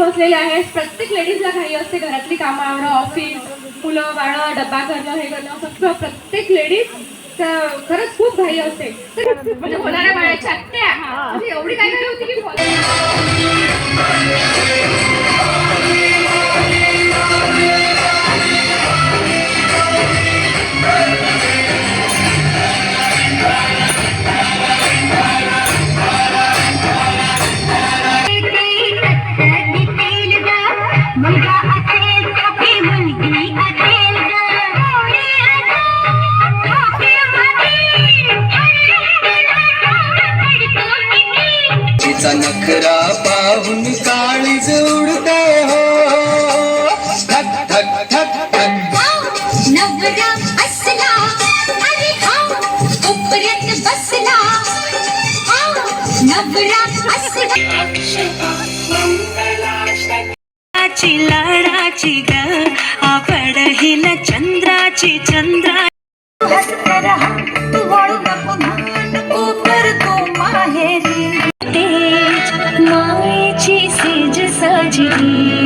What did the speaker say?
बसलेले आहेत. प्रत्येक लेडीजला घाई असते घरातली कामं आवडं, ऑफिस, मुलं बाळं, डब्बा करणं, हे करणं, सगळं प्रत्येक लेडीज खरंच खूप घाई असते. म्हणजे होणाऱ्या बाळाच्या आत्या म्हणजे एवढी काय घाई होती की नखरा पाहून काळीज उडते हो, धक धक धक धक. नवरा असला अरे हा कोपऱ्यात बसला, नवरा असला लाडाची ग आवड हिला चंद्राची चंद्रा तू वाळू नको नको कर तू माहेरी तेज मायेची सेज सजली.